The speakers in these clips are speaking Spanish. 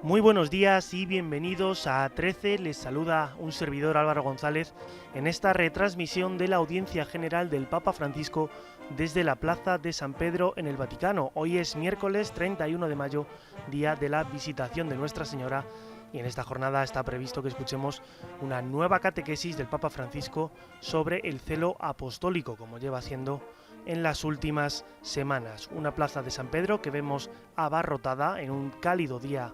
Muy buenos días y bienvenidos a 13. Les saluda un servidor, Álvaro González, en esta retransmisión de la audiencia general del Papa Francisco desde la Plaza de San Pedro en el Vaticano. Hoy es miércoles 31 de mayo, día de la visitación de Nuestra Señora, y en esta jornada está previsto que escuchemos una nueva catequesis del Papa Francisco sobre el celo apostólico, como lleva haciendo en las últimas semanas. Una Plaza de San Pedro que vemos abarrotada en un cálido día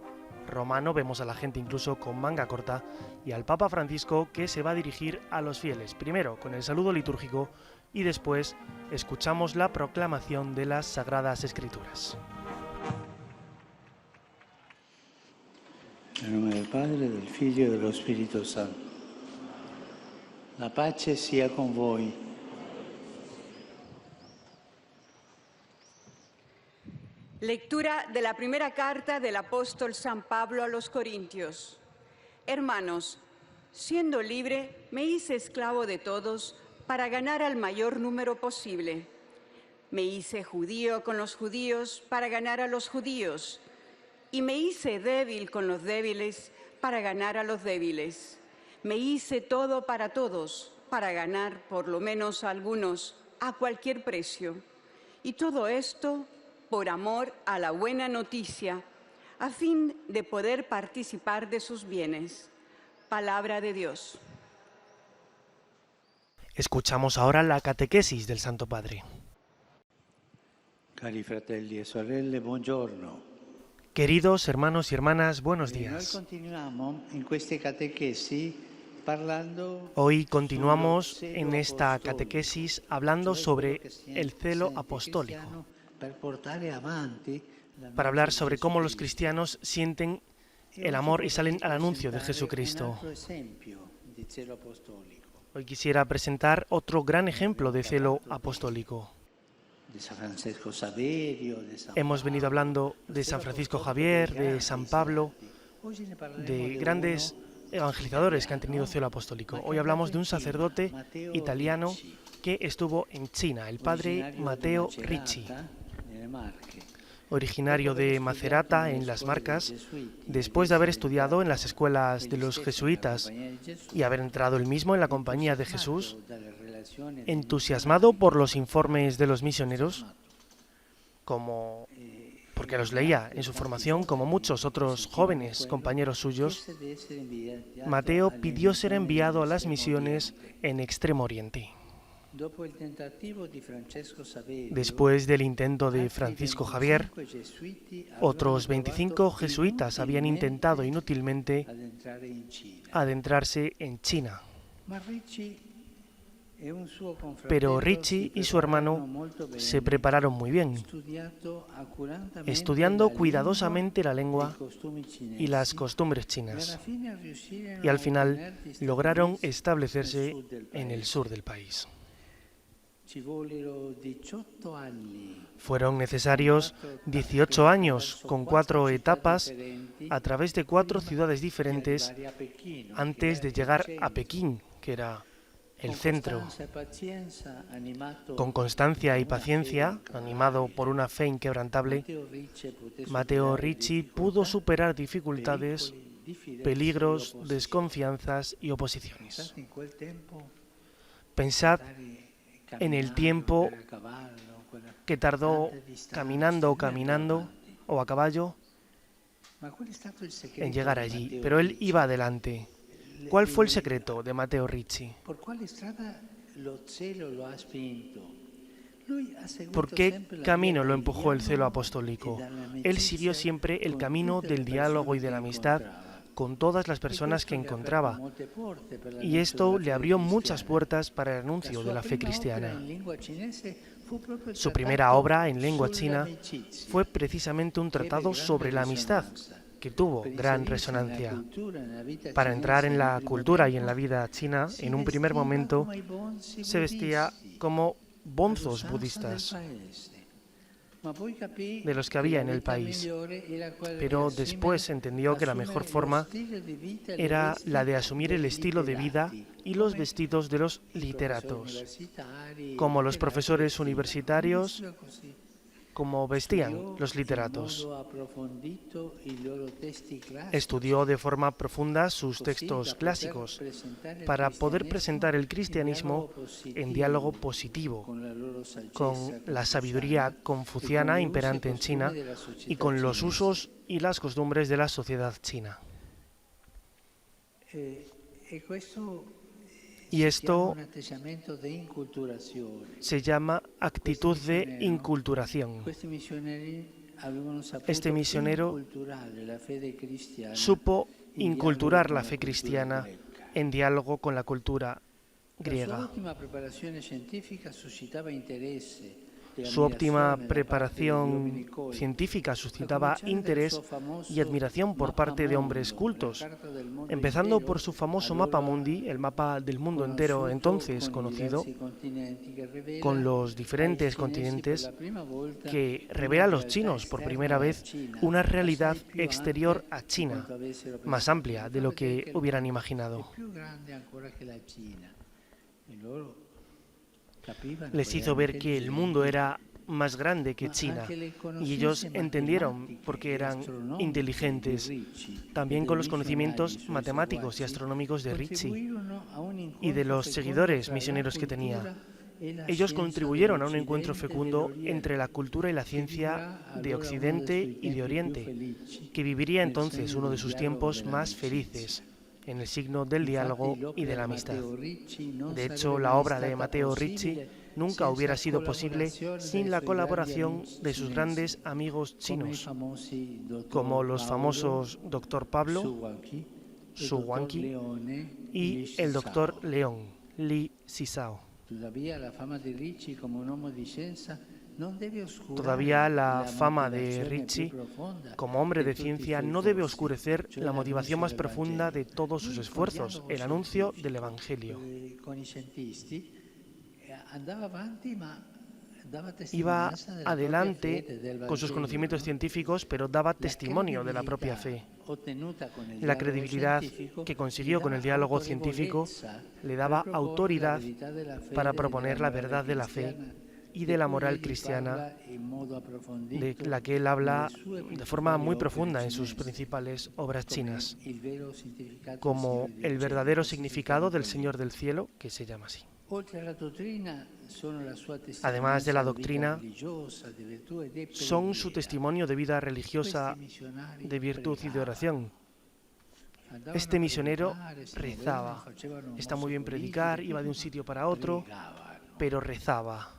romano, vemos a la gente incluso con manga corta, y al Papa Francisco que se va a dirigir a los fieles, primero con el saludo litúrgico y después escuchamos la proclamación de las Sagradas Escrituras. Nel nome del Padre, del Figlio e dello Spirito Santo. La pace sia con voi. Lectura de la primera carta del apóstol San Pablo a los Corintios. Hermanos, siendo libre, me hice esclavo de todos para ganar al mayor número posible. Me hice judío con los judíos para ganar a los judíos, y me hice débil con los débiles para ganar a los débiles. Me hice todo para todos para ganar por lo menos a algunos a cualquier precio. Y todo esto por amor a la buena noticia, a fin de poder participar de sus bienes. Palabra de Dios. Escuchamos ahora la catequesis del Santo Padre. Cari fratelli e sorelle, buongiorno. Queridos hermanos y hermanas, buenos Noi días. continuiamo in queste catechesi parlando. Hoy continuamos en esta catequesis hablando sobre el celo apostólico, para hablar sobre cómo los cristianos sienten el amor y salen al anuncio de Jesucristo. Hoy quisiera presentar otro gran ejemplo de celo apostólico. Hemos venido hablando de San Francisco Javier, de San Pablo, de grandes evangelizadores que han tenido celo apostólico. Hoy hablamos de un sacerdote italiano que estuvo en China, el padre Matteo Ricci, originario de Macerata, en las Marcas, después de haber estudiado en las escuelas de los jesuitas y haber entrado él mismo en la Compañía de Jesús, entusiasmado por los informes de los misioneros, porque los leía en su formación, como muchos otros jóvenes compañeros suyos, Mateo pidió ser enviado a las misiones en Extremo Oriente. Después del intento de Francisco Javier, otros 25 jesuitas habían intentado inútilmente adentrarse en China. Pero Ricci y su hermano se prepararon muy bien, estudiando cuidadosamente la lengua y las costumbres chinas, y al final lograron establecerse en el sur del país. Fueron necesarios 18 años con 4 etapas a través de 4 ciudades diferentes antes de llegar a Pekín, que era el centro. Con constancia y paciencia, animado por una fe inquebrantable, Matteo Ricci pudo superar dificultades, peligros, desconfianzas y oposiciones. Pensad en el tiempo que tardó caminando o a caballo en llegar allí, pero él iba adelante. ¿Cuál fue el secreto de Matteo Ricci? ¿Por qué camino lo empujó el celo apostólico? Él siguió siempre el camino del diálogo y de la amistad con todas las personas que encontraba, y esto le abrió muchas puertas para el anuncio de la fe cristiana. Su primera obra en lengua china fue precisamente un tratado sobre la amistad, que tuvo gran resonancia. Para entrar en la cultura y en la vida china, en un primer momento se vestía como bonzos budistas, de los que había en el país, pero después entendió que la mejor forma era la de asumir el estilo de vida y los vestidos de los literatos, como los profesores universitarios, cómo vestían los literatos. Estudió de forma profunda sus textos clásicos para poder presentar el cristianismo en diálogo positivo con la sabiduría confuciana imperante en China y con los usos y las costumbres de la sociedad china. Y esto se llama actitud de inculturación. Este misionero supo inculturar la fe cristiana en diálogo con la cultura griega. Su óptima preparación científica suscitaba interés y admiración por parte de hombres cultos, empezando por su famoso mapa mundi, el mapa del mundo entero entonces conocido, con los diferentes continentes, que revela a los chinos por primera vez una realidad exterior a China, más amplia de lo que hubieran imaginado. Les hizo ver que el mundo era más grande que China y ellos entendieron porque eran inteligentes, también con los conocimientos matemáticos y astronómicos de Ricci y de los seguidores misioneros que tenía. Ellos contribuyeron a un encuentro fecundo entre la cultura y la ciencia de Occidente y de Oriente, que viviría entonces uno de sus tiempos más felices, en el signo del diálogo y de la amistad. De hecho, la obra de Matteo Ricci nunca hubiera sido posible sin la colaboración de sus grandes amigos chinos, como los famosos Dr. Pablo, Su Guangqi, y el Dr. León, Li Sisao. Todavía la fama de Ricci como hombre de ciencia no debe oscurecer la motivación más profunda de todos sus esfuerzos, el anuncio del Evangelio. Iba adelante con sus conocimientos científicos, pero daba testimonio de la propia fe. La credibilidad que consiguió con el diálogo científico le daba autoridad para proponer la verdad de la fe y de la moral cristiana, de la que él habla de forma muy profunda en sus principales obras chinas, como el verdadero significado del Señor del Cielo, que se llama así. Además de la doctrina, son su testimonio de vida religiosa, de virtud y de oración. Este misionero rezaba. Está muy bien predicar, iba de un sitio para otro, pero rezaba.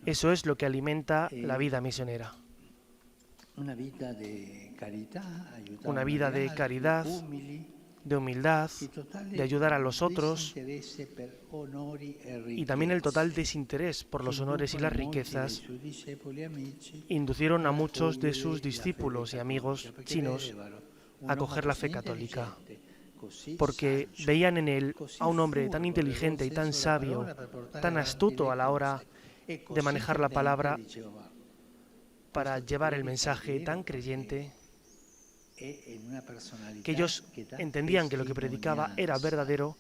Eso es lo que alimenta la vida misionera. Una vida de caridad, de humildad, de ayudar a los otros y también el total desinterés por los honores y las riquezas inducieron a muchos de sus discípulos y amigos chinos a acoger la fe católica, porque veían en él a un hombre tan inteligente y tan sabio, tan astuto a la hora de manejar la palabra para llevar el mensaje, tan creyente, que ellos entendían que lo que predicaba era verdadero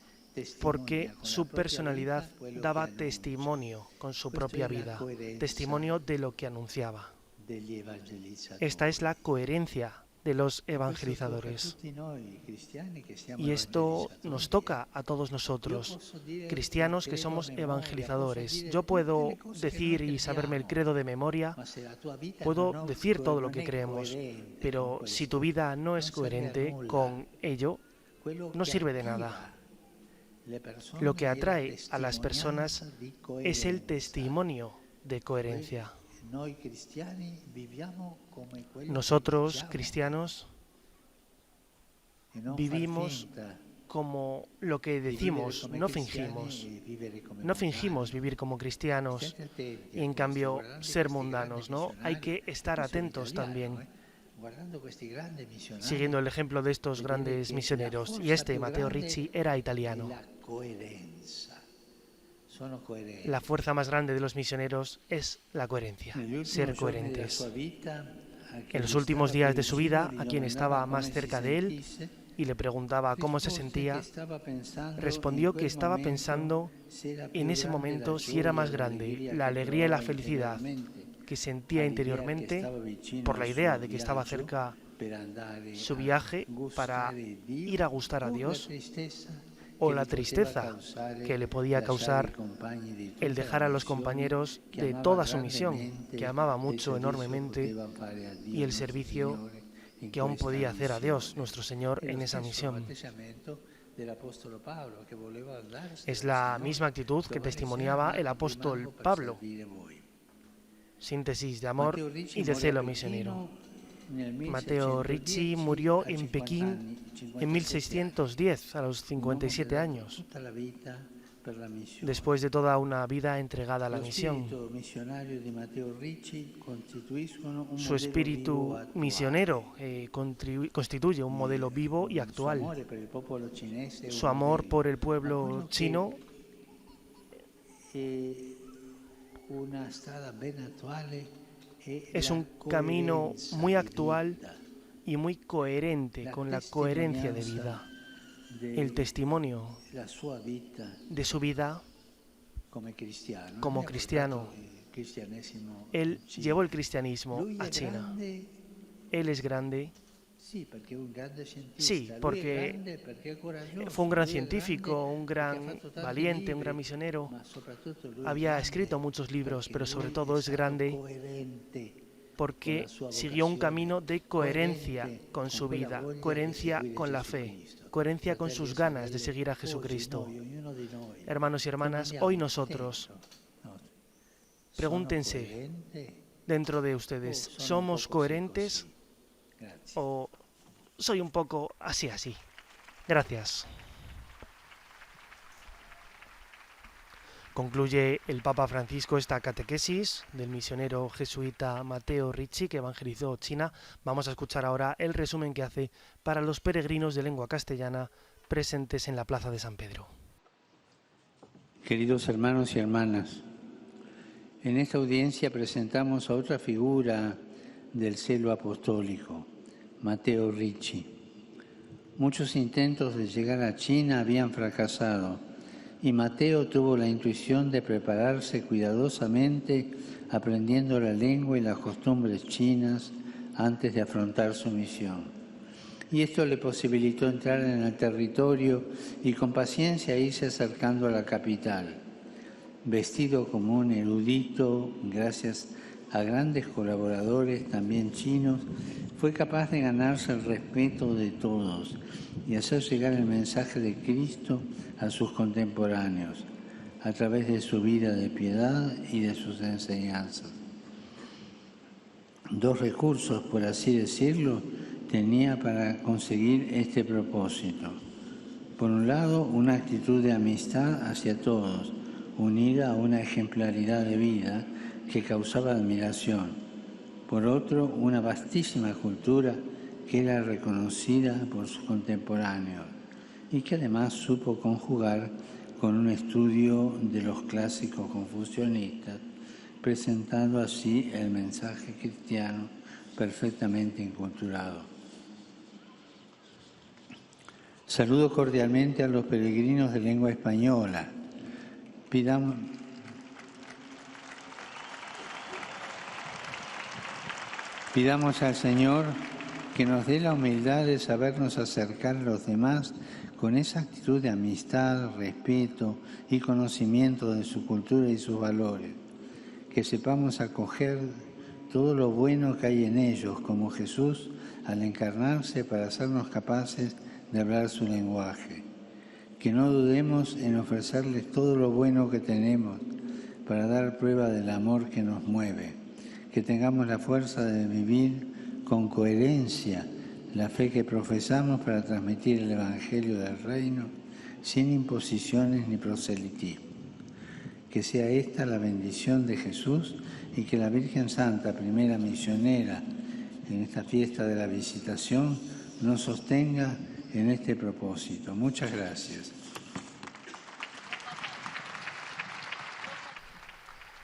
porque su personalidad daba testimonio con su propia vida, testimonio de lo que anunciaba. Esta es la coherencia de los evangelizadores. Y esto nos toca a todos nosotros, cristianos que somos evangelizadores. Yo puedo decir y saberme el credo de memoria, puedo decir todo lo que creemos, pero si tu vida no es coherente con ello, no sirve de nada. Lo que atrae a las personas es el testimonio de coherencia. Nosotros, cristianos, vivimos como lo que decimos, no fingimos. No fingimos vivir como cristianos y en cambio ser mundanos, ¿no? Hay que estar atentos también, siguiendo el ejemplo de estos grandes misioneros. Y Matteo Ricci, era italiano. La fuerza más grande de los misioneros es la coherencia, ser coherentes. En los últimos días de su vida, a quien estaba más cerca de él, y le preguntaba cómo se sentía, respondió que estaba pensando en ese momento si era más grande la alegría y la felicidad que sentía interiormente por la idea de que estaba cerca su viaje para ir a gustar a Dios, o la tristeza que le podía causar el dejar a los compañeros de toda su misión, que amaba mucho, enormemente, y el servicio que aún podía hacer a Dios, nuestro Señor, en esa misión. Es la misma actitud que testimoniaba el apóstol Pablo. Síntesis de amor y de celo misionero. Matteo Ricci murió en Pekín en 1610, a los 57 años, después de toda una vida entregada a la misión. Su espíritu misionero constituye un modelo vivo y actual. Su amor por el pueblo chino es un camino muy actual y muy coherente con la coherencia de vida. El testimonio de su vida como cristiano. Él llevó el cristianismo a China. Él es grande. Sí, porque fue un gran científico, un gran valiente, un gran misionero. Había escrito muchos libros, pero sobre todo es grande porque siguió un camino de coherencia con su vida, coherencia con la fe, coherencia con sus ganas de seguir a Jesucristo. Hermanos y hermanas, hoy nosotros, pregúntense dentro de ustedes, ¿somos coherentes o soy un poco así? Gracias. Concluye el Papa Francisco esta catequesis del misionero jesuita Matteo Ricci, que evangelizó China. Vamos a escuchar ahora el resumen que hace para los peregrinos de lengua castellana presentes en la Plaza de San Pedro. Queridos hermanos y hermanas, en esta audiencia presentamos a otra figura del celo apostólico, Matteo Ricci. Muchos intentos de llegar a China habían fracasado y Matteo tuvo la intuición de prepararse cuidadosamente aprendiendo la lengua y las costumbres chinas antes de afrontar su misión. Y esto le posibilitó entrar en el territorio y con paciencia irse acercando a la capital. Vestido como un erudito, gracias a grandes colaboradores, también chinos, fue capaz de ganarse el respeto de todos y hacer llegar el mensaje de Cristo a sus contemporáneos, a través de su vida de piedad y de sus enseñanzas. Dos recursos, por así decirlo, tenía para conseguir este propósito. Por un lado, una actitud de amistad hacia todos, unida a una ejemplaridad de vida que causaba admiración. Por otro, una vastísima cultura que era reconocida por sus contemporáneos y que además supo conjugar con un estudio de los clásicos confucianistas, presentando así el mensaje cristiano perfectamente inculturado. Saludo cordialmente a los peregrinos de lengua española. Pidamos al Señor que nos dé la humildad de sabernos acercar a los demás con esa actitud de amistad, respeto y conocimiento de su cultura y sus valores. Que sepamos acoger todo lo bueno que hay en ellos, como Jesús al encarnarse para hacernos capaces de hablar su lenguaje. Que no dudemos en ofrecerles todo lo bueno que tenemos para dar prueba del amor que nos mueve. Que tengamos la fuerza de vivir con coherencia la fe que profesamos para transmitir el Evangelio del Reino sin imposiciones ni proselitismo. Que sea esta la bendición de Jesús y que la Virgen Santa, primera misionera en esta fiesta de la Visitación, nos sostenga en este propósito. Muchas gracias.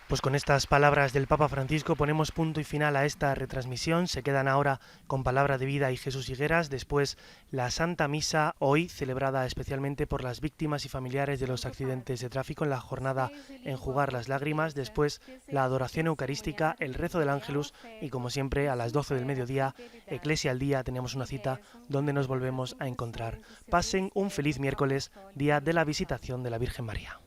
Pues con estas palabras del Papa Francisco ponemos punto y final a esta retransmisión. Se quedan ahora con Palabra de Vida y Jesús Higueras, después la Santa Misa, hoy celebrada especialmente por las víctimas y familiares de los accidentes de tráfico en la jornada Enjugar las Lágrimas, después la adoración eucarística, el rezo del Ángelus y como siempre a las 12 del mediodía, Eclesia al Día, tenemos una cita donde nos volvemos a encontrar. Pasen un feliz miércoles, día de la Visitación de la Virgen María.